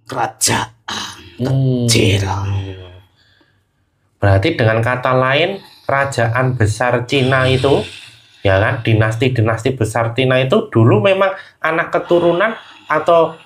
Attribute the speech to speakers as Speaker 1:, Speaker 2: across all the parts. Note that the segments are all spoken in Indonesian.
Speaker 1: kerajaan kecil.
Speaker 2: Berarti dengan kata lain, kerajaan besar Cina itu, ya kan, dinasti-dinasti besar Cina itu dulu memang anak keturunan atau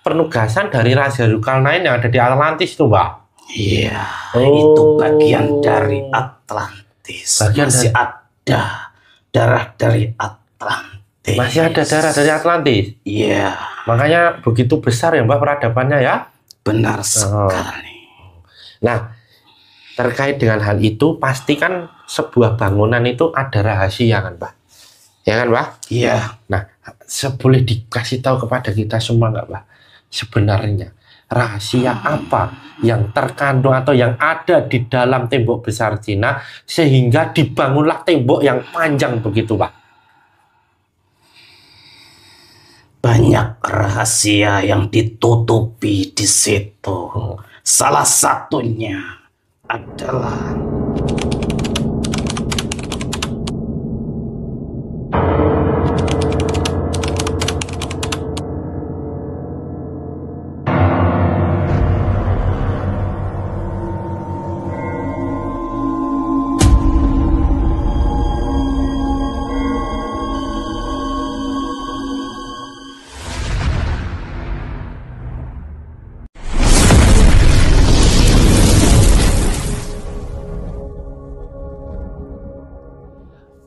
Speaker 2: penugasan dari Raja Zulkarnain yang ada di Atlantis tuh, Mbak.
Speaker 1: Iya, itu bagian dari Atlantis. Masih ada darah dari Atlantis.
Speaker 2: Masih ada darah dari Atlantis?
Speaker 1: Iya.
Speaker 2: Makanya begitu besar ya, Mbak, peradabannya ya?
Speaker 1: Benar sekali.
Speaker 2: Nah, terkait dengan hal itu, pastikan sebuah bangunan itu ada rahasia kan, Mbak? Ya kan, Mbak?
Speaker 1: Iya.
Speaker 2: Nah, boleh dikasih tahu kepada kita semua nggak, Mbak? Sebenarnya rahasia apa yang terkandung atau yang ada di dalam tembok besar Cina sehingga dibangunlah tembok yang panjang begitu, Pak?
Speaker 1: Banyak rahasia yang ditutupi di situ. Salah satunya adalah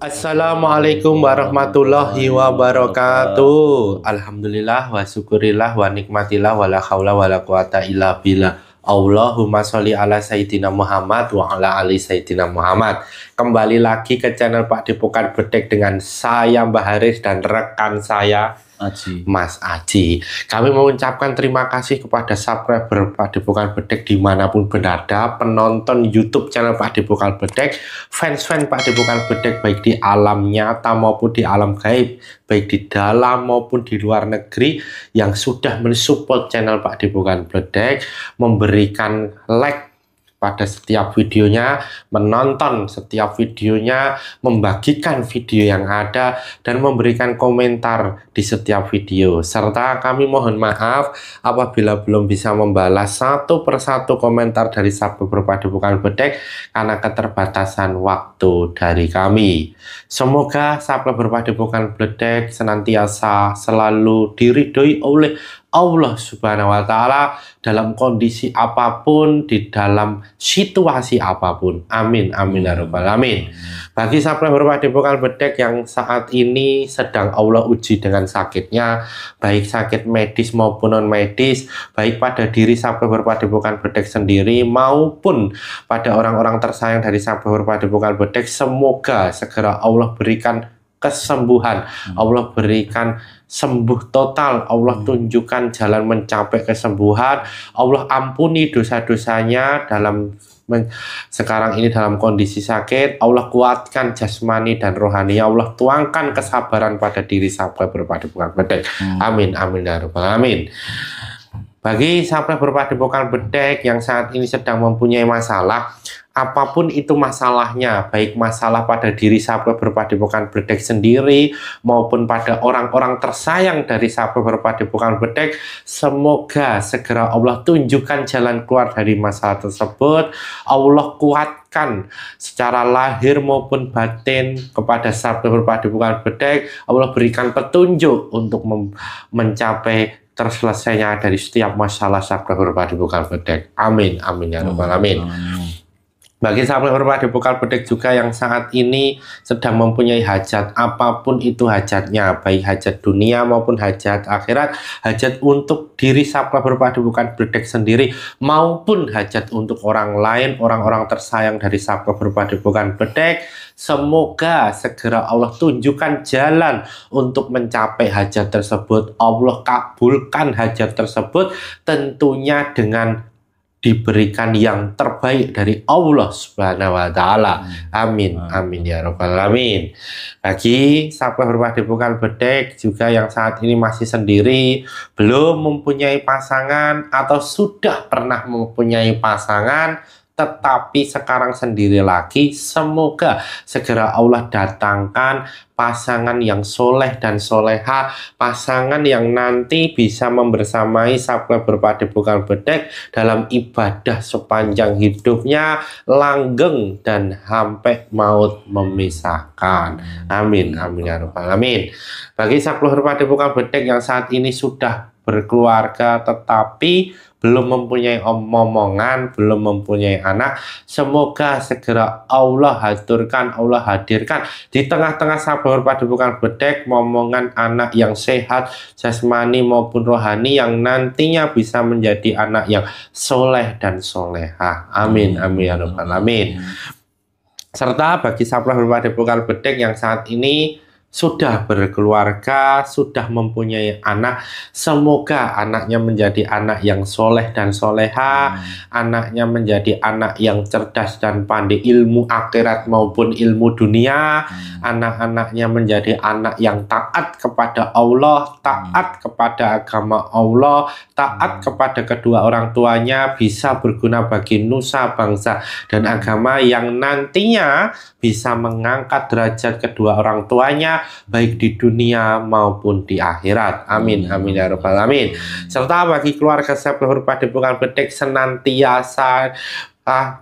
Speaker 2: Assalamualaikum warahmatullahi wabarakatuh. Alhamdulillah wa syukurillah wa nikmatillah wa la haula wa la quwata illa billah. Allahumma sholli ala Sayyidina Muhammad wa ala ali Sayyidina Muhammad. Kembali lagi ke channel Pak Depokan Bedek dengan saya Mbah Haris dan rekan saya
Speaker 1: Aji.
Speaker 2: Mas Aji. Kami mengucapkan terima kasih kepada subscriber Pak Depokan Bedek dimanapun berada, penonton YouTube channel Pak Depokan Bedek, fans-fans Pak Depokan Bedek baik di alam nyata maupun di alam gaib, baik di dalam maupun di luar negeri yang sudah mensupport channel Pak Depokan Bedek, memberikan like pada setiap videonya, menonton setiap videonya, membagikan video yang ada, dan memberikan komentar di setiap video. Serta kami mohon maaf apabila belum bisa membalas satu persatu komentar dari subscriber Pak Depokan Bedek karena keterbatasan waktu dari kami. Semoga subscriber Pak Depokan Bedek senantiasa selalu diridhoi oleh Allah Subhanahu wa Ta'ala dalam kondisi apapun, di dalam situasi apapun. Amin, amin ya rabbal alamin. Bagi subscriber Pak Depokan Bedek yang saat ini sedang Allah uji dengan sakitnya, baik sakit medis maupun non medis, baik pada diri subscriber Pak Depokan Bedek sendiri maupun pada orang-orang tersayang dari subscriber Pak Depokan Bedek, semoga segera Allah berikan kesembuhan, Allah berikan sembuh total, Allah tunjukkan jalan mencapai kesembuhan, Allah ampuni dosa-dosanya dalam sekarang ini dalam kondisi sakit, Allah kuatkan jasmani dan rohani, Allah tuangkan kesabaran pada diri subscriber Pak Depokan Bedek. Amin, amin ya rabbal alamin. Bagi subscriber Pak Depokan Bedek yang saat ini sedang mempunyai masalah, apapun itu masalahnya, baik masalah pada diri subscriber Pak Depokan Bedek sendiri maupun pada orang-orang tersayang dari subscriber Pak Depokan Bedek, semoga segera Allah tunjukkan jalan keluar dari masalah tersebut. Allah kuatkan secara lahir maupun batin kepada subscriber Pak Depokan Bedek. Allah berikan petunjuk untuk mencapai terselesainya dari setiap masalah subscriber Pak Depokan Bedek. Amin, amin ya rabbal alamin. Bagi subscriber Pak Depokan Bedek juga yang saat ini sedang mempunyai hajat, apapun itu hajatnya, baik hajat dunia maupun hajat akhirat, hajat untuk diri subscriber Pak Depokan Bedek sendiri maupun hajat untuk orang lain, orang-orang tersayang dari subscriber Pak Depokan Bedek, semoga segera Allah tunjukkan jalan untuk mencapai hajat tersebut. Allah kabulkan hajat tersebut tentunya dengan diberikan yang terbaik dari Allah Subhanahu wa Ta'ala. Amin, amin ya rabbal alamin. Bagi subscriber Pak Depokan Bedek juga yang saat ini masih sendiri, belum mempunyai pasangan atau sudah pernah mempunyai pasangan tetapi sekarang sendiri lagi. Semoga segera Allah datangkan pasangan yang soleh dan soleha, pasangan yang nanti bisa membersamai subscriber Padepokan Bedek dalam ibadah sepanjang hidupnya, langgeng dan sampai maut memisahkan. Amin, amin ya rabbal alamin. Bagi subscriber Padepokan Bedek yang saat ini sudah berkeluarga tetapi belum mempunyai momongan, belum mempunyai anak, semoga segera Allah haturkan, Allah hadirkan di tengah-tengah sabar Padepokan Bedek momongan anak yang sehat jasmani maupun rohani yang nantinya bisa menjadi anak yang soleh dan soleha. Amin, amin ya rabbal alamin. Serta bagi sabar Padepokan Bedek yang saat ini sudah berkeluarga, sudah mempunyai anak, semoga anaknya menjadi anak yang soleh dan soleha, anaknya menjadi anak yang cerdas dan pandai ilmu akhirat maupun ilmu dunia, anak-anaknya menjadi anak yang taat kepada Allah, taat kepada agama Allah, taat kepada kedua orang tuanya, bisa berguna bagi nusa, bangsa, dan agama yang nantinya bisa mengangkat derajat kedua orang tuanya baik di dunia maupun di akhirat. Amin, amin ya rabbal alamin. Serta bagi keluarga subscriber Padepokan Bedek senantiasa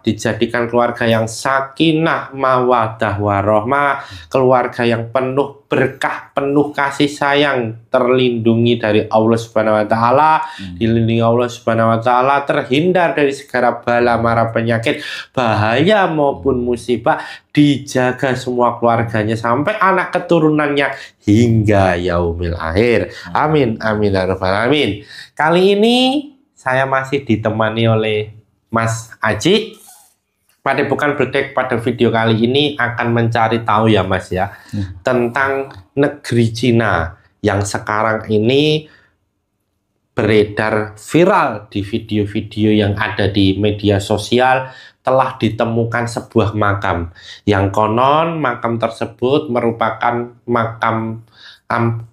Speaker 2: dijadikan keluarga yang sakinah, mawadah, warohmah, keluarga yang penuh berkah, penuh kasih sayang, terlindungi dari Allah Subhanahu wa taala, dilindungi Allah Subhanahu wa taala, terhindar dari segala bala mara penyakit, bahaya maupun musibah, dijaga semua keluarganya sampai anak keturunannya hingga yaumil akhir. Amin, amin ya rabbal alamin. Kali ini saya masih ditemani oleh Mas Aji. Padepokan Bedek pada video kali ini akan mencari tahu ya Mas ya, tentang negeri Cina yang sekarang ini beredar viral di video-video yang ada di media sosial. Telah ditemukan sebuah makam yang konon makam tersebut merupakan makam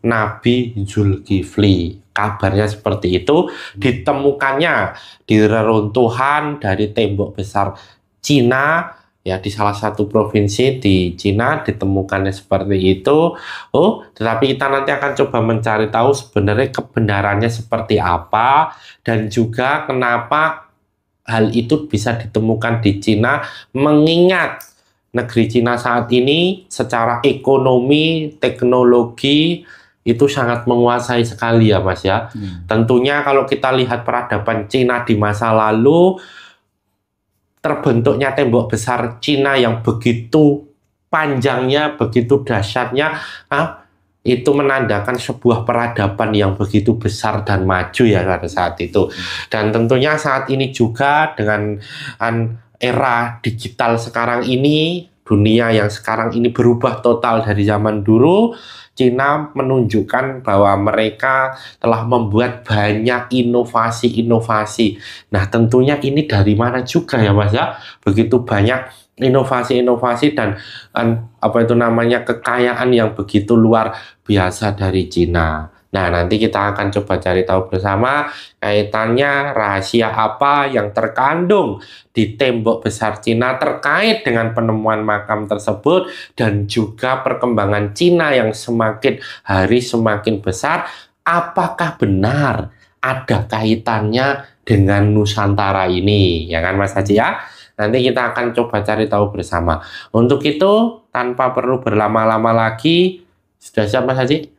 Speaker 2: Nabi Zulkifli. Kabarnya seperti itu, ditemukannya di reruntuhan dari tembok besar Cina ya, di salah satu provinsi di Cina ditemukannya seperti itu. Tetapi kita nanti akan coba mencari tahu sebenarnya kebenarannya seperti apa dan juga kenapa hal itu bisa ditemukan di Cina, mengingat negeri Cina saat ini secara ekonomi, teknologi itu sangat menguasai sekali ya Mas ya. Tentunya kalau kita lihat peradaban Cina di masa lalu, terbentuknya tembok besar Cina yang begitu panjangnya, begitu dahsyatnya, itu menandakan sebuah peradaban yang begitu besar dan maju ya pada saat itu. Dan tentunya saat ini juga dengan era digital sekarang ini, dunia yang sekarang ini berubah total dari zaman dulu. Cina menunjukkan bahwa mereka telah membuat banyak inovasi-inovasi. Nah, tentunya ini dari mana juga ya Mas ya? Begitu banyak inovasi-inovasi dan kekayaan yang begitu luar biasa dari Cina. Nah, nanti kita akan coba cari tahu bersama kaitannya rahasia apa yang terkandung di tembok besar Cina terkait dengan penemuan makam tersebut dan juga perkembangan Cina yang semakin hari semakin besar. Apakah benar ada kaitannya dengan Nusantara ini? Ya kan Mas Haji ya? Nanti kita akan coba cari tahu bersama. Untuk itu, tanpa perlu berlama-lama lagi, sudah siap Mas Haji?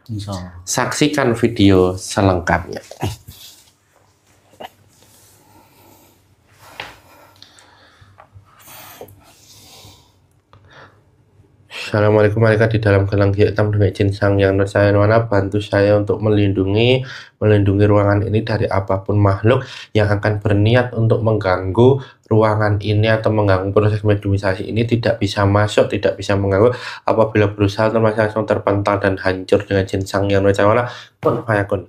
Speaker 2: Saksikan video selengkapnya. Assalamualaikum malaikat di dalam gelang hitam dengan izin sang yang saya mana bantu saya untuk melindungi ruangan ini dari apapun makhluk yang akan berniat untuk mengganggu ruangan ini atau mengganggu proses mediumisasi ini. Tidak bisa masuk, tidak bisa mengganggu. Apabila berusaha langsung terpental dan hancur dengan jin sang yang saya mana kun fayakun.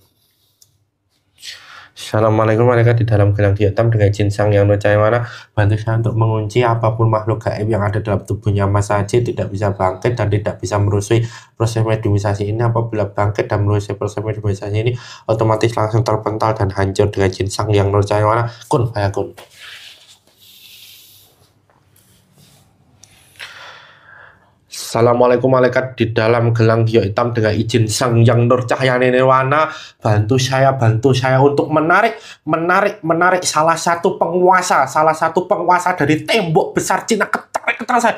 Speaker 2: Assalamualaikum malaikat di dalam gelang hitam dengan jin sang yang percaya mana bantu saya untuk mengunci apapun makhluk gaib yang ada dalam tubuhnya Mas Haji tidak bisa bangkit dan tidak bisa merusui proses mediumisasi ini. Apabila bangkit dan merusui proses mediumisasi ini otomatis langsung terpental dan hancur dengan jin sang yang percaya mana kun fayakun. Assalamualaikum malaikat di dalam gelang giok hitam dengan izin Sang Yang Nur Cahaya Nirwana, bantu saya untuk menarik salah satu penguasa dari tembok besar Cina, ketarik saya.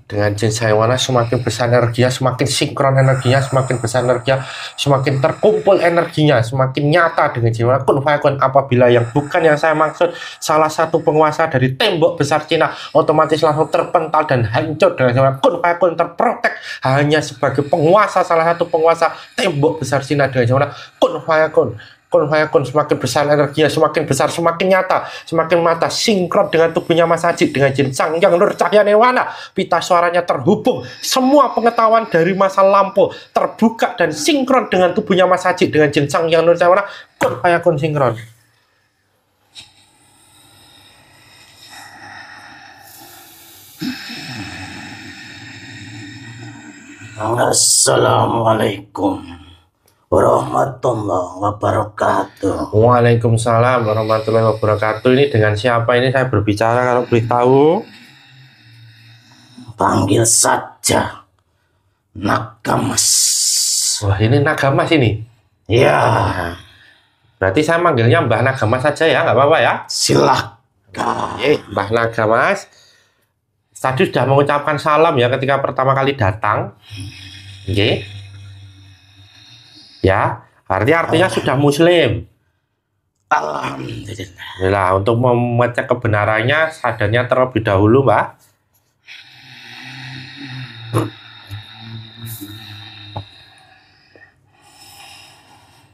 Speaker 2: Dengan jin saywana semakin besar energinya, semakin sinkron energinya, semakin besar energinya, semakin terkumpul energinya, semakin nyata dengan jiwa kun fayakun. Apabila yang bukan yang saya maksud salah satu penguasa dari tembok besar Cina, otomatis langsung terpental dan hancur dengan jiwa kun fayakun, terprotek hanya sebagai penguasa, salah satu penguasa tembok besar Cina dengan jiwa kun fayakun. Kun fayakun, semakin besar energinya, semakin besar, semakin nyata, semakin mata, sinkron dengan tubuhnya Mas Haji dengan jin Sang Yang Nur Cahaya Nirwana. Pita suaranya terhubung, semua pengetahuan dari masa lampau terbuka dan sinkron dengan tubuhnya Mas Haji dengan jin Sang Yang Nur Cahaya Nirwana. Kun fayakun, sinkron.
Speaker 1: Assalamualaikum warahmatullahi wabarakatuh.
Speaker 2: Waalaikumsalam warahmatullahi wabarakatuh. Ini dengan siapa ini saya berbicara kalau boleh tahu?
Speaker 1: Panggil saja Nagamas.
Speaker 2: Wah, ini Nagamas ini.
Speaker 1: Ya,
Speaker 2: Berarti saya manggilnya Mbah Nagamas saja ya, nggak apa-apa ya?
Speaker 1: silakan.
Speaker 2: Mbah Nagamas. Tadi sudah mengucapkan salam ya ketika pertama kali datang. Oke. Ya, artinya sudah muslim.
Speaker 1: Alhamdulillah.
Speaker 2: Nah, untuk mengecek kebenarannya, sadarnya terlebih dahulu, Mbak.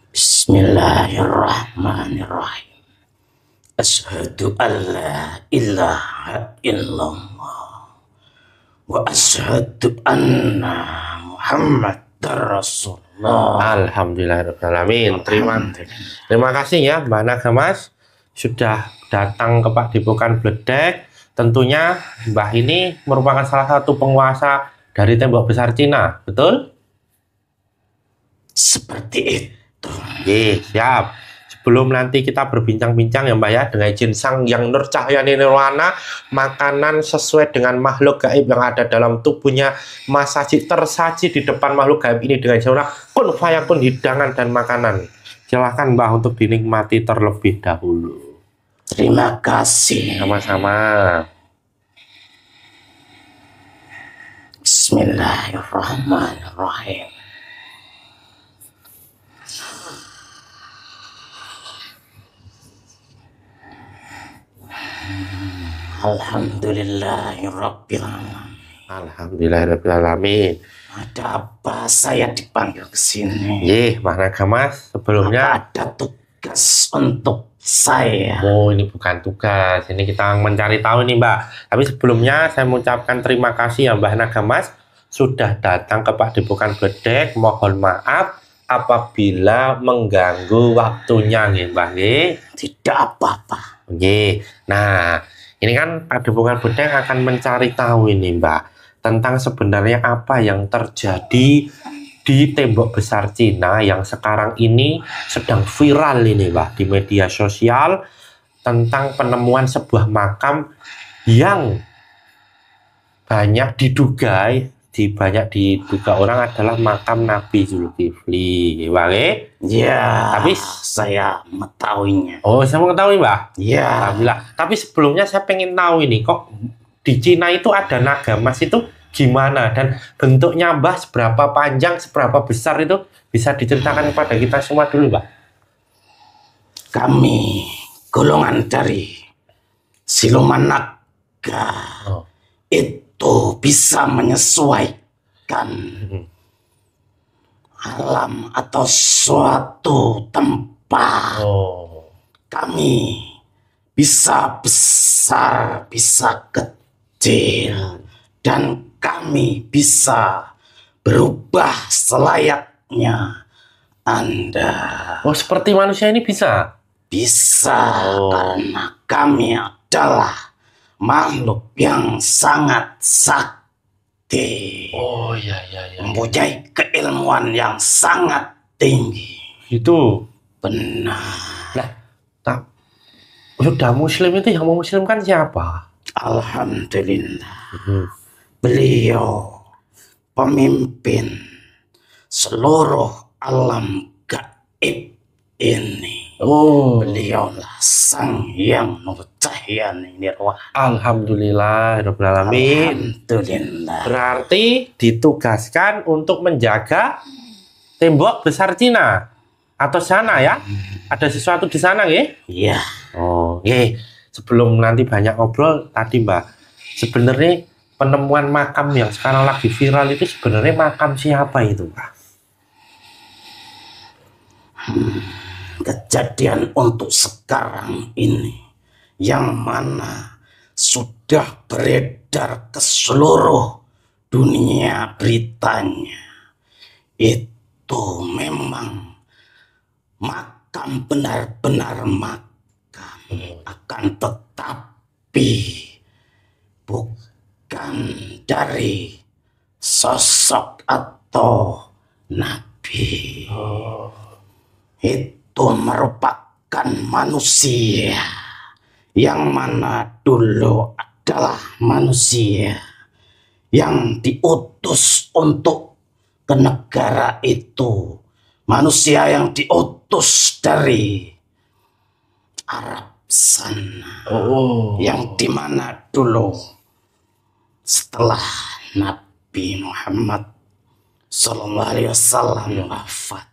Speaker 1: Bismillahirrahmanirrahim. Asyhadu an la ilaha illallah wa asyhadu anna Muhammadar Rasulullah.
Speaker 2: Alhamdulillahirrahmanirrahim. Terima kasih ya Mbak Nagamas sudah datang ke Padepokan Bledek. Tentunya Mbah ini merupakan salah satu penguasa dari tembok besar Cina, betul?
Speaker 1: Seperti itu.
Speaker 2: Oke, siap. Sebelum nanti kita berbincang-bincang ya Mbak ya, dengan izin Sang Yang Nur Cahaya Nirwana, makanan sesuai dengan makhluk gaib yang ada dalam tubuhnya Mas Haji tersaji di depan makhluk gaib ini dengan jauh kun fayakun, hidangan dan makanan. Silahkan Mbak untuk dinikmati terlebih dahulu.
Speaker 1: Terima kasih.
Speaker 2: Sama-sama.
Speaker 1: Bismillahirrahmanirrahim. Alhamdulillahirabbil alamin.
Speaker 2: Alhamdulillahirabbil alamin.
Speaker 1: Ada apa saya dipanggil ke sini?
Speaker 2: Mbak Nagamas, sebelumnya
Speaker 1: ada tugas untuk saya.
Speaker 2: Oh, ini bukan tugas. Ini kita mencari tahu nih, Mbak. Tapi sebelumnya saya mengucapkan terima kasih ya Mbak Nagamas sudah datang ke Padepokan Bledek. Mohon maaf apabila mengganggu waktunya nih, Mbak.
Speaker 1: Tidak apa-apa.
Speaker 2: Oke. Nah, ini kan Padepokan Bledek akan mencari tahu ini Mbak, tentang sebenarnya apa yang terjadi di tembok besar Cina yang sekarang ini sedang viral ini Mbak di media sosial, tentang penemuan sebuah makam yang banyak diduga orang adalah makam Nabi Zulkifli, Mbak.
Speaker 1: Ya,
Speaker 2: tapi
Speaker 1: saya mengetahuinya.
Speaker 2: Oh, saya mengetahui, Mbak.
Speaker 1: Ya.
Speaker 2: Alhamdulillah. Tapi sebelumnya saya pengen tahu ini, kok di Cina itu ada Nagamas itu gimana? Dan bentuknya Mbah seberapa panjang, seberapa besar itu bisa diceritakan kepada kita semua dulu, Mbak?
Speaker 1: Kami golongan dari siluman naga. Itu bisa menyesuaikan alam atau suatu tempat. Kami bisa besar, bisa kecil, dan kami bisa berubah selayaknya Anda.
Speaker 2: Oh, seperti manusia ini bisa?
Speaker 1: Bisa, karena kami adalah makhluk yang sangat sakti.
Speaker 2: Oh, iya.
Speaker 1: Mempunyai keilmuan yang sangat tinggi.
Speaker 2: Itu
Speaker 1: benar.
Speaker 2: Nah, Sudah muslim itu yang memuslimkan siapa?
Speaker 1: Alhamdulillah. Beliau pemimpin seluruh alam gaib ini.
Speaker 2: Oh,
Speaker 1: Beliaulah sang yang Nur Cahyani Nirwana.
Speaker 2: alhamdulillah, Rabbil alamin.
Speaker 1: Alhamdulillah.
Speaker 2: Berarti ditugaskan untuk menjaga tembok besar Cina atau sana ya? Ada sesuatu di sana ya?
Speaker 1: Iya.
Speaker 2: Oh, sebelum nanti banyak ngobrol tadi Mbak, sebenarnya penemuan makam yang sekarang lagi viral itu sebenarnya makam siapa itu Mbak?
Speaker 1: Kejadian untuk sekarang ini yang mana sudah beredar ke seluruh dunia beritanya, itu memang makam, benar-benar makam, akan tetapi bukan dari sosok atau nabi. Itu merupakan manusia yang mana dulu adalah manusia yang diutus untuk ke negara itu, manusia yang diutus dari Arab sana, yang dimana dulu setelah Nabi Muhammad Sallallahu Alaihi Wasallam wafat,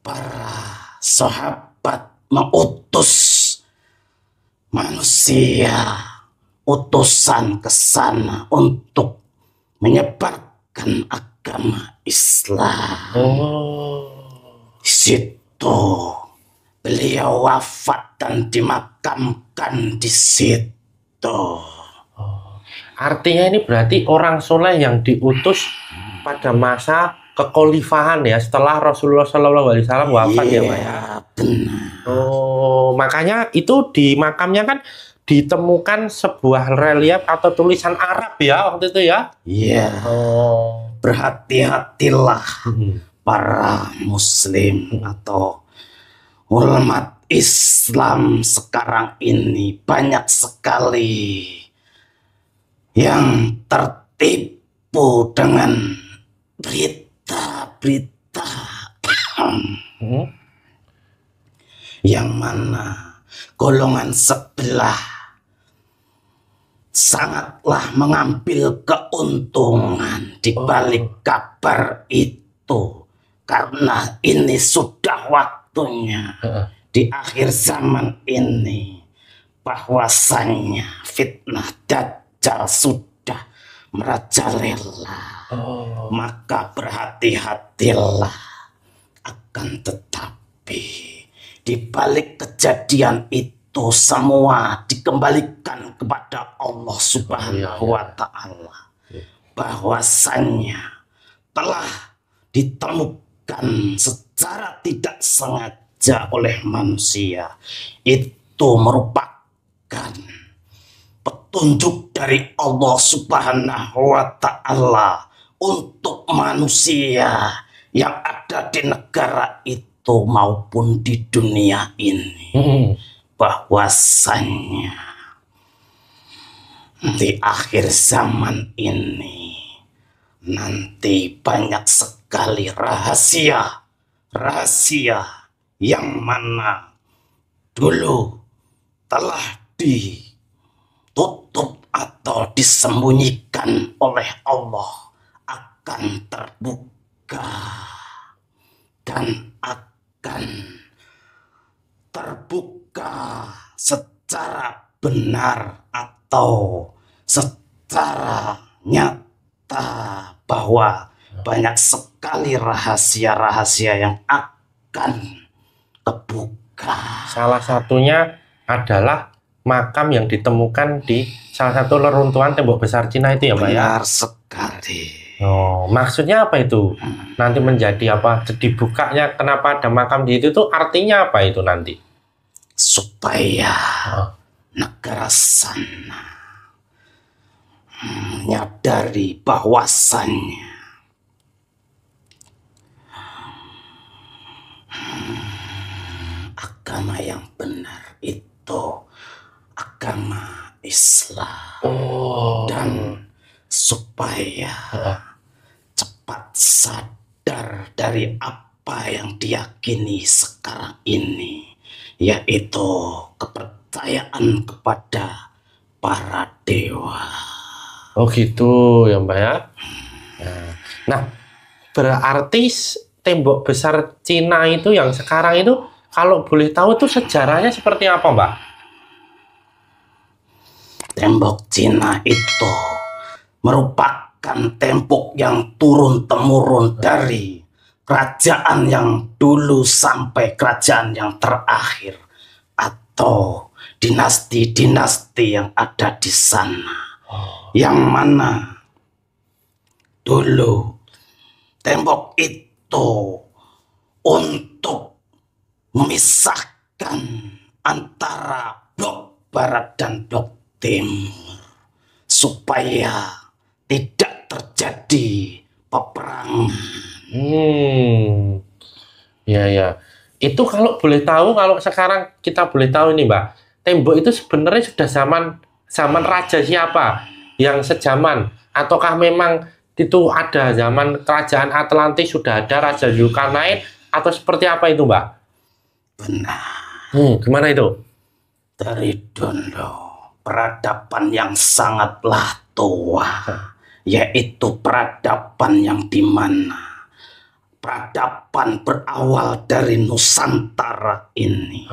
Speaker 1: para sahabat mengutus manusia utusan ke sana untuk menyebarkan agama Islam. Di situ beliau wafat dan dimakamkan di situ.
Speaker 2: Artinya ini berarti orang soleh yang diutus pada masa kekhalifahan ya, setelah Rasulullah SAW wafat ya Pak ya.
Speaker 1: Benar.
Speaker 2: Oh, makanya itu di makamnya kan ditemukan sebuah relief atau tulisan Arab ya waktu itu ya.
Speaker 1: Iya. Berhati-hatilah para muslim atau umat Islam sekarang ini, banyak sekali yang tertipu dengan berita-berita yang mana golongan sebelah sangatlah mengambil keuntungan di balik kabar itu, karena ini sudah waktunya di akhir zaman ini bahwasanya fitnah Dajjal sudah merajalela. Maka berhati-hatilah. Akan tetapi di balik kejadian itu semua dikembalikan kepada Allah Subhanahu wa Ta'ala, bahwasannya telah ditemukan secara tidak sengaja oleh manusia, itu merupakan petunjuk dari Allah Subhanahu wa Ta'ala untuk manusia yang ada di negara itu maupun di dunia ini, bahwasanya di akhir zaman ini nanti banyak sekali rahasia yang mana dulu telah ditutup atau disembunyikan oleh Allah akan terbuka dan akan terbuka secara benar atau secara nyata, bahwa banyak sekali rahasia-rahasia yang akan terbuka.
Speaker 2: Salah satunya adalah makam yang ditemukan di salah satu reruntuhan tembok besar Cina itu ya Pak ya?
Speaker 1: Benar sekali.
Speaker 2: Oh, maksudnya apa itu? Nanti menjadi apa? Dibukanya kenapa ada makam di itu tuh artinya apa itu nanti?
Speaker 1: Supaya negara sana menyadari bahwasannya agama yang benar itu itu agama Islam. Dan supaya cepat sadar dari apa yang diyakini sekarang ini, yaitu kepercayaan kepada para dewa.
Speaker 2: Oh gitu ya Mbak ya. Nah, berarti tembok besar Cina itu yang sekarang itu, kalau boleh tahu itu sejarahnya seperti apa Mbak?
Speaker 1: Tembok Cina itu merupakan tembok yang turun-temurun dari kerajaan yang dulu sampai kerajaan yang terakhir, atau dinasti-dinasti yang ada di sana. Yang mana dulu tembok itu untuk memisahkan antara blok barat dan blok timur, supaya tidak terjadi peperangan.
Speaker 2: Ya. Itu kalau boleh tahu, kalau sekarang kita boleh tahu ini Mbak, tembok itu sebenarnya sudah zaman raja siapa yang sejaman, ataukah memang itu ada zaman kerajaan Atlantis sudah ada Raja Zulkarnain, atau seperti apa itu Mbak?
Speaker 1: Benar.
Speaker 2: Gimana itu?
Speaker 1: Dari dulu peradaban yang sangatlah tua, yaitu peradaban yang dimana peradaban berawal dari Nusantara ini,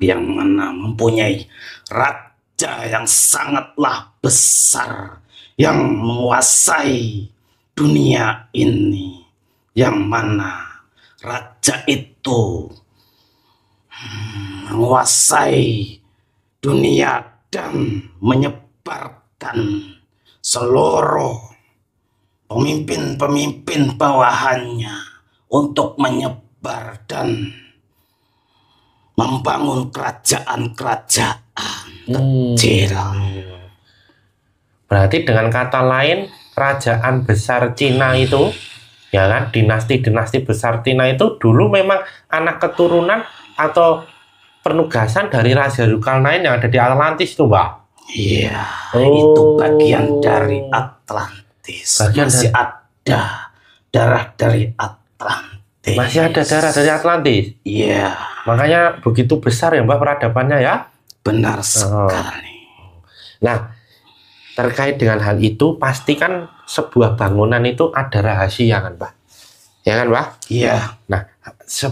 Speaker 1: yang mana mempunyai raja yang sangatlah besar yang menguasai dunia ini, yang mana raja itu menguasai dunia dan menyebarkan seluruh pemimpin-pemimpin bawahannya untuk menyebar dan membangun kerajaan-kerajaan kecil.
Speaker 2: Berarti dengan kata lain, kerajaan besar Cina itu, ya kan, dinasti-dinasti besar Cina itu dulu memang anak keturunan atau penugasan dari Raja Zulkarnain yang ada di Atlantis itu, Mbak?
Speaker 1: Iya, itu bagian dari Atlantis. Masih ada darah dari Atlantis.
Speaker 2: Masih ada darah dari Atlantis?
Speaker 1: Iya.
Speaker 2: Makanya begitu besar ya Mbak peradabannya ya?
Speaker 1: Benar sekali.
Speaker 2: Nah, terkait dengan hal itu, pastikan sebuah bangunan itu ada rahasia kan Mbak? Ya kan Mbak?
Speaker 1: Iya.
Speaker 2: Nah,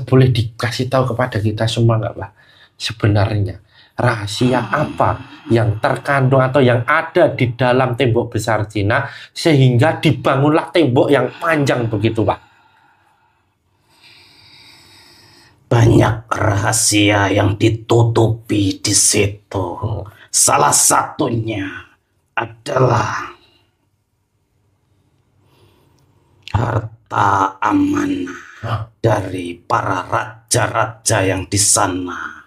Speaker 2: boleh dikasih tahu kepada kita semua nggak Mbak? Sebenarnya rahasia apa yang terkandung atau yang ada di dalam tembok besar Cina sehingga dibangunlah tembok yang panjang begitu Pak?
Speaker 1: Banyak rahasia yang ditutupi di situ. Salah satunya adalah harta amanah dari para raja-raja yang di sana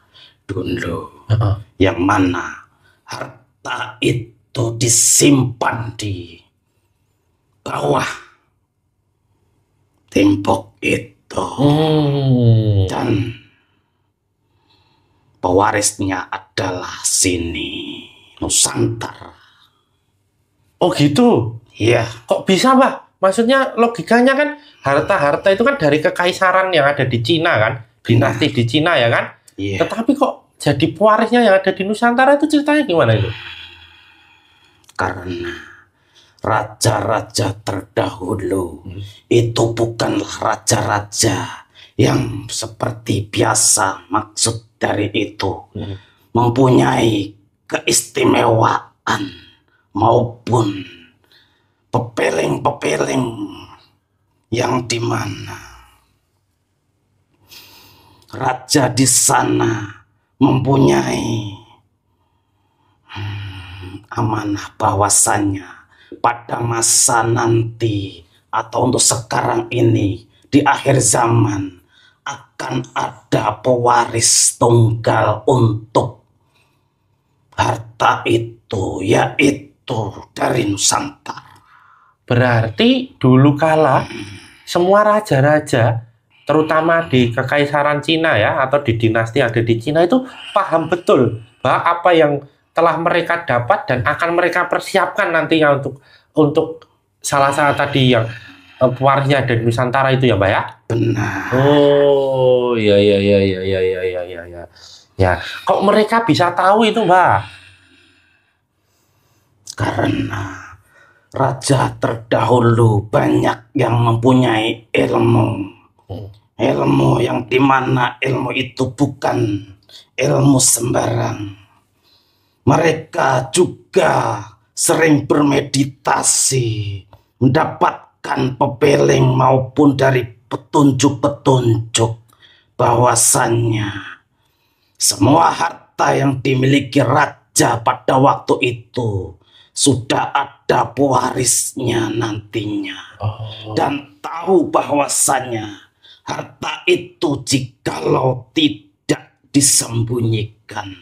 Speaker 1: dulu, yang mana harta itu disimpan di bawah tembok itu, dan pewarisnya adalah sini, Nusantara.
Speaker 2: Oh gitu?
Speaker 1: Iya.
Speaker 2: Kok bisa Mbak? Maksudnya logikanya kan harta-harta itu kan dari kekaisaran yang ada di Cina kan, dinasti di Cina ya kan?
Speaker 1: Iya.
Speaker 2: Tetapi kok jadi pewarisnya yang ada di Nusantara itu ceritanya gimana itu?
Speaker 1: Karena raja-raja terdahulu itu bukanlah raja-raja yang seperti biasa. Maksud dari itu mempunyai keistimewaan maupun pepeling-pepeling yang dimana raja di sana mempunyai amanah bahwasannya pada masa nanti atau untuk sekarang ini di akhir zaman akan ada pewaris tunggal untuk harta itu, yaitu dari Nusantara.
Speaker 2: Berarti dulu kala semua raja-raja terutama di kekaisaran Cina ya, atau di dinasti yang ada di Cina itu paham betul bahwa apa yang telah mereka dapat dan akan mereka persiapkan nantinya untuk salah satu tadi yang pewarisnya dari Nusantara itu ya, Mbak ya.
Speaker 1: Benar.
Speaker 2: Oh, ya ya ya ya ya ya ya ya ya. Ya, kok mereka bisa tahu itu, Mbak?
Speaker 1: Karena raja terdahulu banyak yang mempunyai ilmu yang dimana ilmu itu bukan ilmu sembarang. Mereka juga sering bermeditasi, mendapatkan pepeling maupun dari petunjuk-petunjuk bahwasannya semua harta yang dimiliki raja pada waktu itu sudah ada pewarisnya nantinya. Dan tahu bahwasannya harta itu jikalau tidak disembunyikan,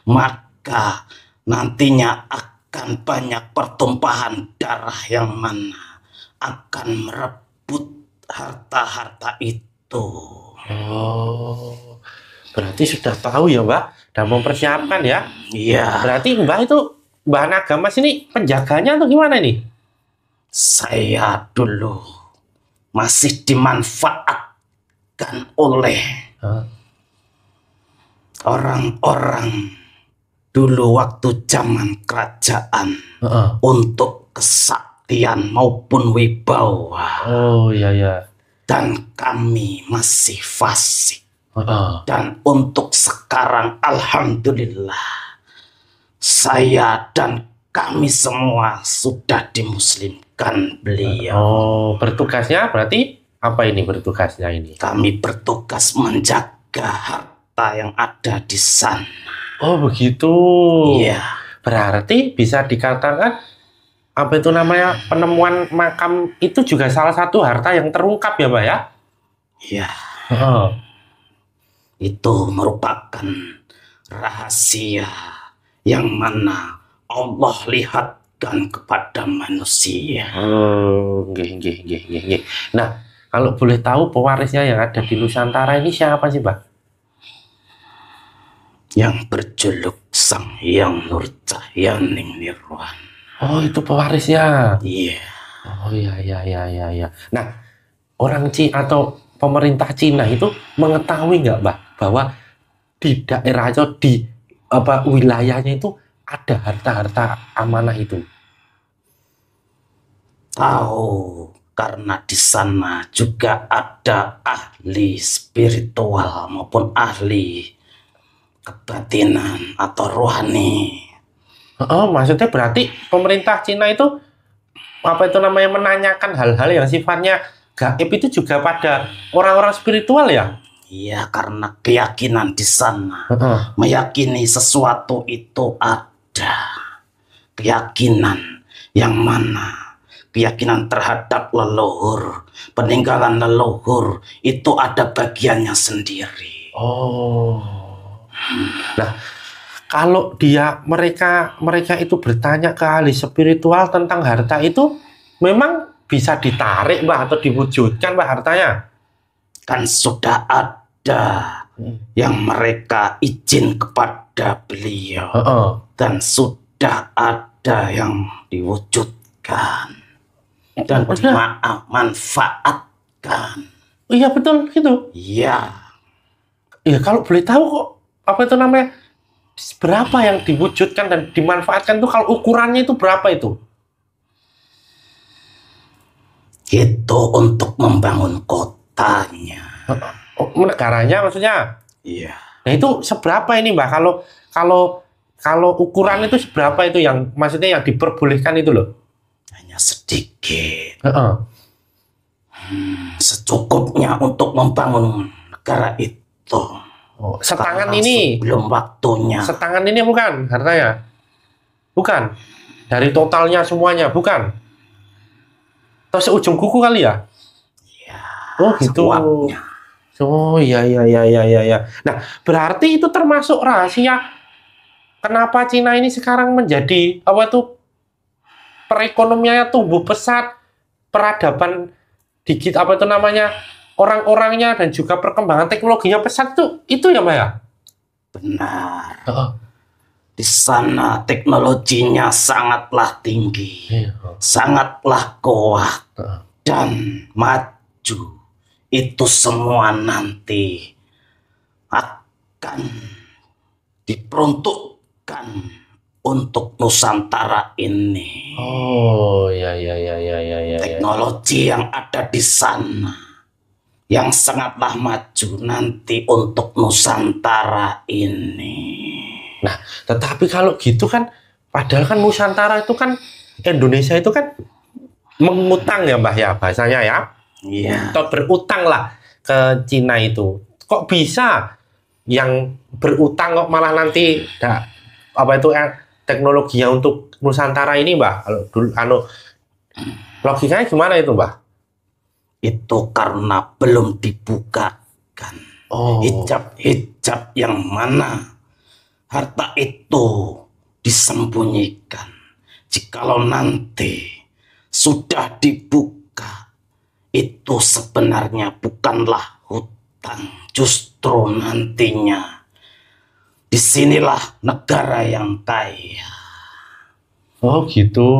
Speaker 1: maka nantinya akan banyak pertumpahan darah yang mana akan merebut harta-harta itu.
Speaker 2: Oh, berarti sudah tahu ya, Mbak, dan mempersiapkan ya.
Speaker 1: Iya.
Speaker 2: Berarti Mbak itu bahan agama sini penjaganya atau gimana nih?
Speaker 1: Saya dulu masih dimanfaatkan oleh orang-orang dulu waktu zaman kerajaan untuk kesaktian maupun wibawa.
Speaker 2: Oh iya ya.
Speaker 1: Dan kami masih fasik. Dan untuk sekarang alhamdulillah saya dan kami semua sudah dimuslimkan beliau.
Speaker 2: Oh, bertugasnya berarti apa ini bertugasnya ini?
Speaker 1: Kami bertugas menjaga harta yang ada di sana.
Speaker 2: Oh, begitu.
Speaker 1: Iya.
Speaker 2: Berarti bisa dikatakan apa itu namanya penemuan makam itu juga salah satu harta yang terungkap ya, Mbak ya?
Speaker 1: Iya.
Speaker 2: Oh.
Speaker 1: Itu merupakan rahasia yang mana Allah lihatkan kepada manusia.
Speaker 2: Oh, nggih. Nah, kalau boleh tahu pewarisnya yang ada di Nusantara ini siapa sih, Mbak?
Speaker 1: Yang berjuluk Sang Hyang Nurcahyaning Nirwana.
Speaker 2: Oh, itu pewarisnya.
Speaker 1: Iya.
Speaker 2: Oh, iya. Nah, orang Cina atau pemerintah Cina itu mengetahui nggak, Mbak, bahwa di daerah atau di wilayahnya itu ada harta-harta amanah itu?
Speaker 1: Tahu, karena di sana juga ada ahli spiritual maupun ahli kebatinan atau rohani.
Speaker 2: Oh, maksudnya berarti pemerintah Cina itu apa itu namanya menanyakan hal-hal yang sifatnya gaib itu juga pada orang-orang spiritual ya?
Speaker 1: Iya, karena keyakinan di sana meyakini sesuatu itu ada. Keyakinan yang mana? Keyakinan terhadap leluhur, peninggalan leluhur itu ada bagiannya sendiri.
Speaker 2: Oh. Nah, kalau mereka itu bertanya ke ahli spiritual tentang harta itu memang bisa ditarik, Mbak, atau diwujudkan, Mbak, hartanya?
Speaker 1: Kan sudah ada yang mereka izin kepada beliau dan sudah ada yang diwujudkan dan dimanfaatkan.
Speaker 2: Iya betul gitu.
Speaker 1: Iya.
Speaker 2: Ya kalau boleh tahu kok apa itu namanya berapa yang diwujudkan dan dimanfaatkan tuh, kalau ukurannya itu berapa itu?
Speaker 1: Itu untuk membangun kotanya.
Speaker 2: Oh, negaranya maksudnya?
Speaker 1: Iya.
Speaker 2: Nah itu seberapa ini, Mbak? Kalau ukuran itu seberapa itu yang maksudnya yang diperbolehkan itu loh?
Speaker 1: Hanya sedikit. Secukupnya untuk membangun negara itu.
Speaker 2: Oh, setangan ini?
Speaker 1: Belum waktunya.
Speaker 2: Setangan ini bukan hartanya? Bukan? Dari totalnya semuanya? Bukan? Atau seujung kuku kali ya?
Speaker 1: Iya.
Speaker 2: Oh gitu.
Speaker 1: Sekuatnya.
Speaker 2: Oh iya. Nah, berarti itu termasuk rahasia kenapa Cina ini sekarang menjadi apa tuh perekonomiannya tumbuh pesat, peradaban digit apa itu namanya orang-orangnya dan juga perkembangan teknologinya pesat tuh, itu ya Mbak ya?
Speaker 1: Benar. Di sana teknologinya sangatlah tinggi, sangatlah kuat dan maju. Itu semua nanti akan diperuntukkan untuk Nusantara ini.
Speaker 2: Oh, ya.
Speaker 1: Teknologi yang ada di sana yang sangatlah maju nanti untuk Nusantara ini.
Speaker 2: Nah, tetapi kalau gitu kan, padahal kan Nusantara itu kan, Indonesia itu kan mengutang ya Mbah ya, bahasanya ya.
Speaker 1: Iya.
Speaker 2: Atau berutang lah ke Cina itu. Kok bisa yang berutang kok malah nanti teknologinya untuk Nusantara ini Mbah? Kalau dulu logikanya gimana itu Mbah?
Speaker 1: Itu karena belum dibukakan hijab-hijab yang mana harta itu disembunyikan. Jikalau nanti sudah dibuka, itu sebenarnya bukanlah hutang, justru nantinya disinilah negara yang kaya.
Speaker 2: Oh gitu.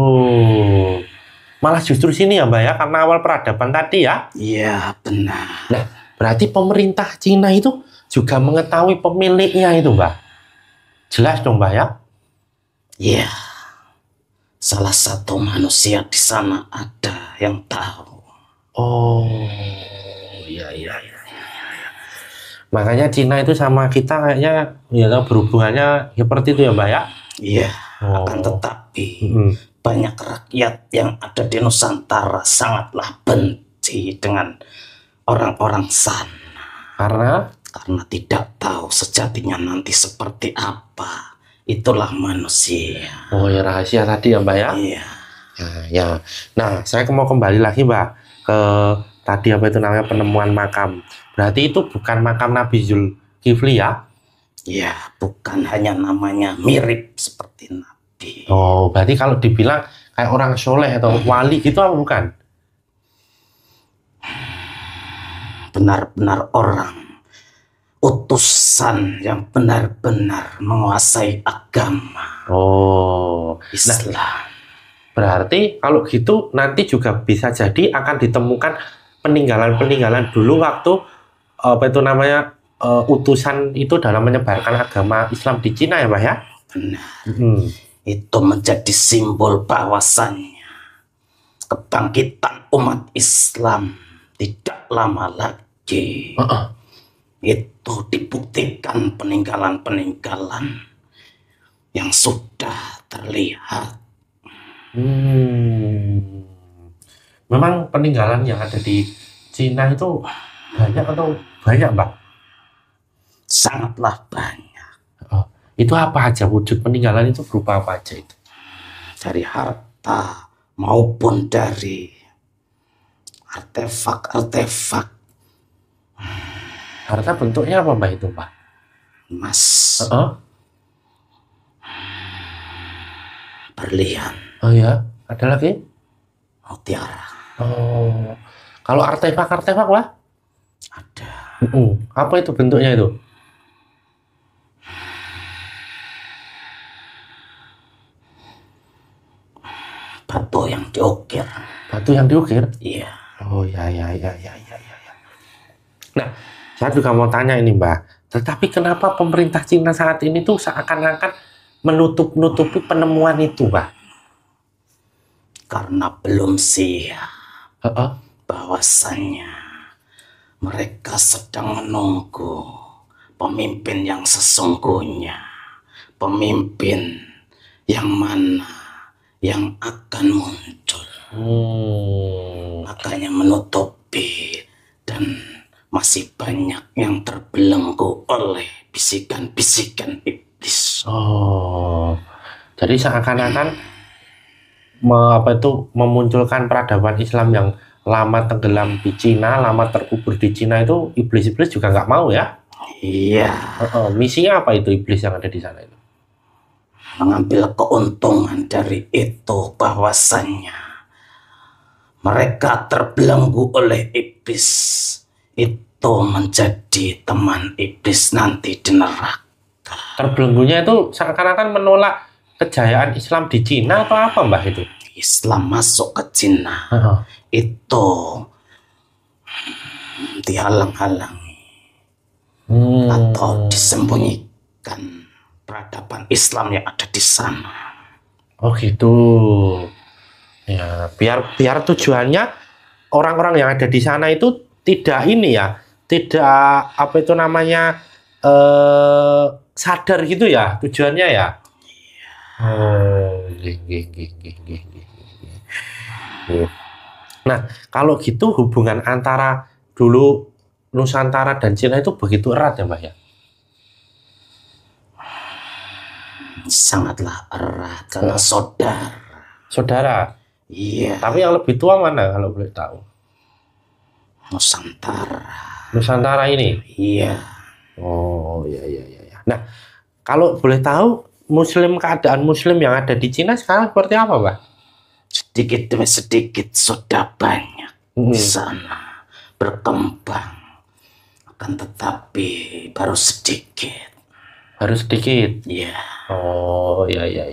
Speaker 2: Malah justru sini ya Mbak ya, karena awal peradaban tadi ya?
Speaker 1: Iya benar.
Speaker 2: Nah, berarti pemerintah Cina itu juga mengetahui pemiliknya itu Mbak? Jelas dong Mbak ya?
Speaker 1: Iya. Salah satu manusia di sana ada yang tahu.
Speaker 2: Oh, iya. Makanya Cina itu sama kita kayaknya ya berhubungannya seperti itu ya Mbak ya?
Speaker 1: Iya, akan tetapi banyak rakyat yang ada di Nusantara sangatlah benci dengan orang-orang sana. Karena tidak tahu sejatinya nanti seperti apa. Itulah manusia.
Speaker 2: Oh ya, rahasia tadi ya Mbak ya?
Speaker 1: Iya.
Speaker 2: Ya. Nah, saya mau kembali lagi Mbak ke tadi penemuan makam. Berarti itu bukan makam Nabi Zulkifli ya?
Speaker 1: Ya, bukan hanya namanya mirip seperti Nabi.
Speaker 2: Oh, berarti kalau dibilang kayak orang soleh atau wali gitu apa bukan?
Speaker 1: Benar-benar orang utusan yang benar-benar menguasai agama.
Speaker 2: Oh,
Speaker 1: Islam.
Speaker 2: Nah, berarti kalau gitu nanti juga bisa jadi akan ditemukan peninggalan-peninggalan dulu waktu utusan itu dalam menyebarkan agama Islam di Cina ya Mbak ya?
Speaker 1: Benar. Itu menjadi simbol bahwasannya kebangkitan umat Islam tidak lama lagi. Itu dibuktikan peninggalan-peninggalan yang sudah terlihat.
Speaker 2: Memang peninggalan yang ada di Cina itu banyak atau banyak Mbak?
Speaker 1: Sangatlah banyak.
Speaker 2: Itu apa aja wujud peninggalan itu berupa apa aja itu?
Speaker 1: Dari harta maupun dari artefak-artefak.
Speaker 2: Harta bentuknya apa Mbak itu Mbak?
Speaker 1: Emas. Berlian.
Speaker 2: Oh ya, ada lagi?
Speaker 1: Mutiara.
Speaker 2: Oh, kalau artefak-artefak lah?
Speaker 1: Ada.
Speaker 2: Apa itu bentuknya itu?
Speaker 1: Batu yang diukir.
Speaker 2: Batu yang diukir?
Speaker 1: Iya.
Speaker 2: Oh ya. Nah, saya juga mau tanya ini Mbak. Tetapi kenapa pemerintah Cina saat ini tuh seakan-akan menutup-nutupi penemuan itu Mbak?
Speaker 1: Karena belum siap. Bahwasannya mereka sedang menunggu pemimpin yang sesungguhnya. Pemimpin yang mana yang akan muncul. Makanya menutupi dan masih banyak yang terbelenggu oleh bisikan-bisikan iblis.
Speaker 2: Oh, jadi seakan-akan memunculkan peradaban Islam yang lama tenggelam di Cina, lama terkubur di Cina itu iblis-iblis juga nggak mau ya?
Speaker 1: Iya.
Speaker 2: Misinya apa itu iblis yang ada di sana itu?
Speaker 1: Mengambil keuntungan dari itu, bahwasannya mereka terbelenggu oleh iblis. itu menjadi teman iblis nanti di neraka.
Speaker 2: Terbelenggunya itu seakan-akan menolak kejayaan Islam di Cina atau apa Mbah itu?
Speaker 1: Islam masuk ke Cina itu dihalang-halangi atau disembunyikan peradaban Islam yang ada di sana.
Speaker 2: Oh gitu. Ya, biar tujuannya orang-orang yang ada di sana itu tidak ini ya, tidak apa itu namanya sadar gitu ya tujuannya ya. Oh, nah, kalau gitu hubungan antara dulu Nusantara dan Cina itu begitu erat ya Mbak ya?
Speaker 1: Sangatlah erat karena saudara.
Speaker 2: Saudara?
Speaker 1: Iya.
Speaker 2: Tapi yang lebih tua mana kalau boleh tahu?
Speaker 1: Nusantara.
Speaker 2: Nusantara ini?
Speaker 1: Iya.
Speaker 2: Oh, iya. Nah, kalau boleh tahu keadaan Muslim yang ada di Cina sekarang seperti apa, Mbak?
Speaker 1: Sedikit demi sedikit sudah banyak di sana berkembang, akan tetapi baru sedikit.
Speaker 2: Baru sedikit.
Speaker 1: Iya.
Speaker 2: Oh, iya.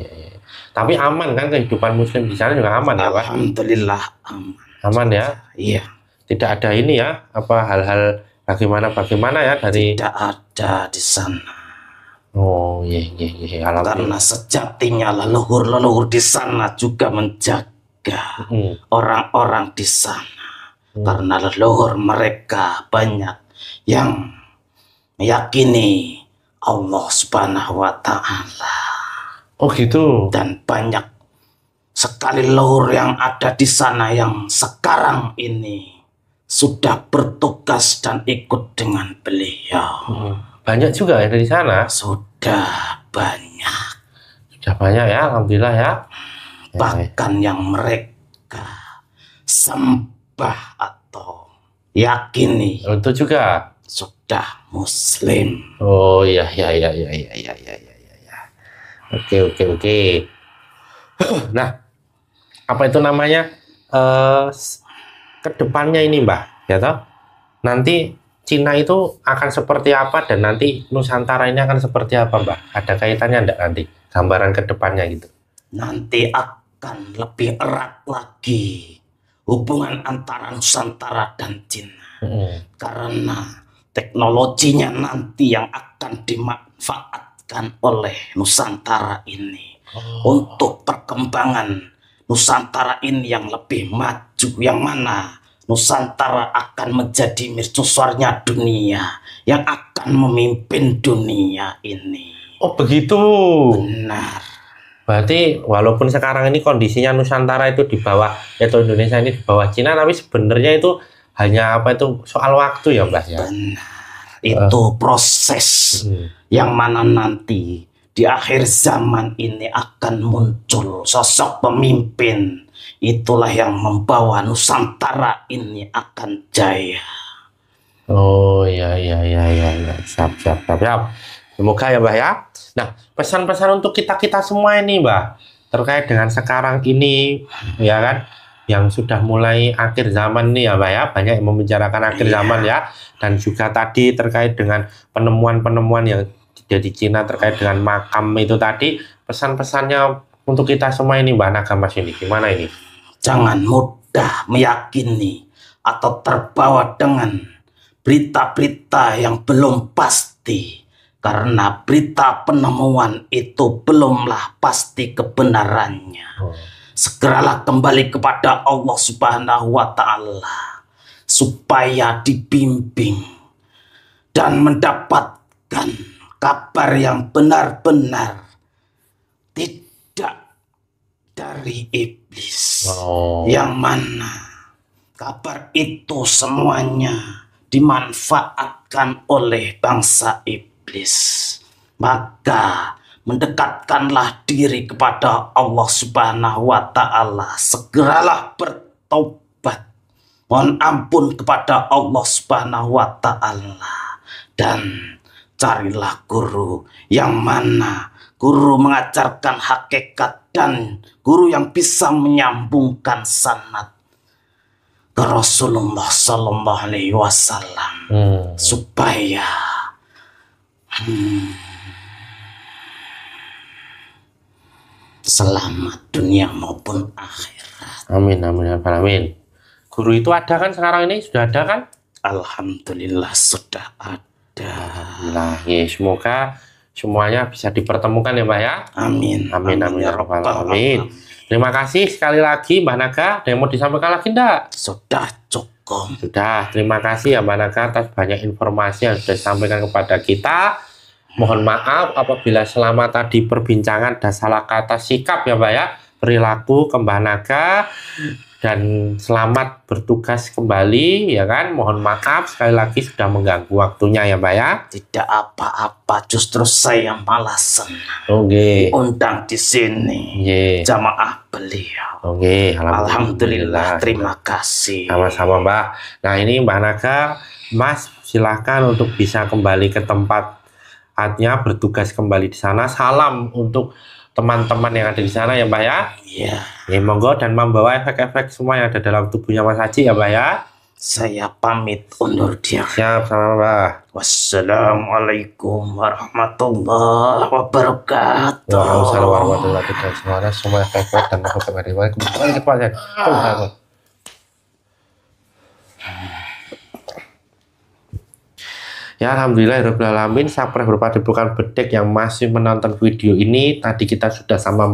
Speaker 2: Tapi aman kan kehidupan Muslim di sana juga aman ya, Pak?
Speaker 1: Alhamdulillah aman.
Speaker 2: Aman ya?
Speaker 1: Iya.
Speaker 2: Tidak ada ini ya, apa hal-hal bagaimana ya dari?
Speaker 1: Tidak ada di sana.
Speaker 2: Oh, iya.
Speaker 1: Karena sejatinya leluhur-leluhur di sana juga menjaga orang-orang di sana. Karena leluhur mereka banyak yang meyakini Allah Subhanahu wa Ta'ala.
Speaker 2: Oh gitu.
Speaker 1: Dan banyak sekali leluhur yang ada di sana yang sekarang ini sudah bertugas dan ikut dengan beliau.
Speaker 2: Banyak juga ya dari sana?
Speaker 1: Sudah banyak.
Speaker 2: Sudah banyak ya, alhamdulillah ya.
Speaker 1: Bahkan yang mereka sembah atau yakini
Speaker 2: itu juga
Speaker 1: sudah Muslim.
Speaker 2: Oh iya. Oke. Nah, apa itu namanya? Kedepannya ini Mbak, ya toh? Nanti Cina itu akan seperti apa dan nanti Nusantara ini akan seperti apa, Mbak? Ada kaitannya enggak nanti gambaran ke depannya gitu?
Speaker 1: Nanti akan lebih erat lagi hubungan antara Nusantara dan Cina. Karena teknologinya nanti yang akan dimanfaatkan oleh Nusantara ini untuk perkembangan Nusantara ini yang lebih maju, yang mana Nusantara akan menjadi mercusuarnya dunia yang akan memimpin dunia ini.
Speaker 2: Oh begitu.
Speaker 1: Benar.
Speaker 2: Berarti walaupun sekarang ini kondisinya Nusantara itu di bawah atau Indonesia ini di bawah Cina, tapi sebenarnya itu hanya apa itu soal waktu ya Mbak ya.
Speaker 1: Benar. Itu proses yang mana nanti di akhir zaman ini akan muncul sosok pemimpin. Itulah yang membawa Nusantara ini akan jaya.
Speaker 2: Oh iya. Siap. Semoga ya Mbak ya. Nah, pesan-pesan untuk kita semua ini Mbak, terkait dengan sekarang ini ya kan, yang sudah mulai akhir zaman nih ya Mbak ya, banyak yang membicarakan akhir zaman ya, dan juga tadi terkait dengan penemuan-penemuan yang di Cina terkait dengan makam itu tadi, pesan-pesannya untuk kita semua ini Mbak Nagamas ini gimana ini?
Speaker 1: Jangan mudah meyakini atau terbawa dengan berita-berita yang belum pasti, karena berita penemuan itu belumlah pasti kebenarannya. Segeralah kembali kepada Allah Subhanahu wa Ta'ala supaya dibimbing dan mendapatkan kabar yang benar-benar tidak dari iblis, yang mana kabar itu semuanya dimanfaatkan oleh bangsa iblis. Maka mendekatkanlah diri kepada Allah Subhanahu wa Ta'ala, segeralah bertobat, mohon ampun kepada Allah Subhanahu wa Ta'ala, dan carilah guru yang mana guru mengajarkan hakikat dan guru yang bisa menyambungkan sanad ke Rasulullah Sallallahu Alaihi Wasallam supaya selamat dunia maupun akhirat.
Speaker 2: Amin, amin, amin. Guru itu ada kan sekarang ini? Sudah ada kan?
Speaker 1: Alhamdulillah sudah ada.
Speaker 2: Nah, ya semoga semuanya bisa dipertemukan ya Mbak ya.
Speaker 1: Amin.
Speaker 2: Amin, amin, ya Rabbal alamin. Terima kasih sekali lagi Mbak Naga. Ada yang mau disampaikan lagi enggak?
Speaker 1: Sudah cukup.
Speaker 2: Sudah, terima kasih ya Mbak Naga atas banyak informasi yang sudah disampaikan kepada kita. Mohon maaf apabila selama tadi perbincangan ada salah kata sikap ya Mbak ya, perilaku ke Mbak Naga. Dan selamat bertugas kembali ya kan. Mohon maaf sekali lagi sudah mengganggu waktunya ya Mbak ya.
Speaker 1: Tidak apa-apa, justru saya malah senang.
Speaker 2: Oke.
Speaker 1: Undang di sini. Jamaah beliau.
Speaker 2: Oke,
Speaker 1: alhamdulillah. Terima kasih.
Speaker 2: Sama-sama Mbak. Nah ini Mbak Naga, Mas silahkan untuk bisa kembali ke tempatnya, bertugas kembali di sana. Salam untuk teman-teman yang ada di sana ya Mbak ya.
Speaker 1: Iya.
Speaker 2: Ya monggo dan membawa efek-efek semua yang ada dalam tubuhnya Mas Haji ya Mbak ya.
Speaker 1: Saya pamit undur diri.
Speaker 2: Siap sama Mbak.
Speaker 1: Wassalamualaikum warahmatullahi wabarakatuh.
Speaker 2: Waalaikumsalam warahmatullahi wabarakatuh. Semua efek-efek dan kembali ke pasien. Ya alhamdulillah alamin, subscriber Padepokan Bedek yang masih menonton video ini, tadi kita sudah sama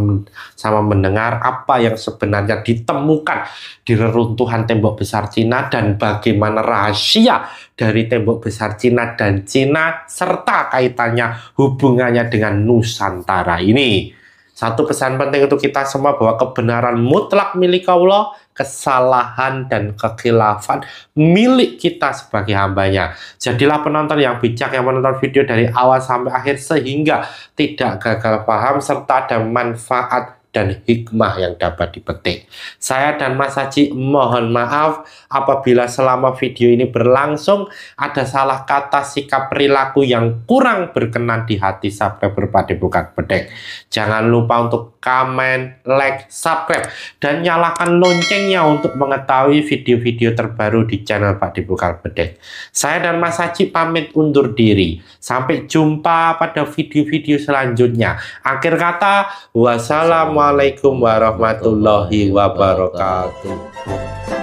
Speaker 2: mendengar apa yang sebenarnya ditemukan di reruntuhan tembok besar Cina dan bagaimana rahasia dari tembok besar Cina dan Cina serta kaitannya hubungannya dengan Nusantara ini. Satu pesan penting untuk kita semua bahwa kebenaran mutlak milik Allah, kesalahan dan kekhilafan milik kita sebagai hambanya. Jadilah penonton yang bijak yang menonton video dari awal sampai akhir sehingga tidak gagal paham serta ada manfaat dan hikmah yang dapat dipetik. Saya dan Mas Haji mohon maaf apabila selama video ini berlangsung ada salah kata, sikap, perilaku yang kurang berkenan di hati subscriber Padepokan Bedek. Jangan lupa untuk komen, like, subscribe, dan nyalakan loncengnya untuk mengetahui video-video terbaru di channel Padepokan Bedek. Saya dan Mas Haji pamit undur diri. Sampai jumpa pada video-video selanjutnya. Akhir kata, wassalamualaikum warahmatullahi wabarakatuh.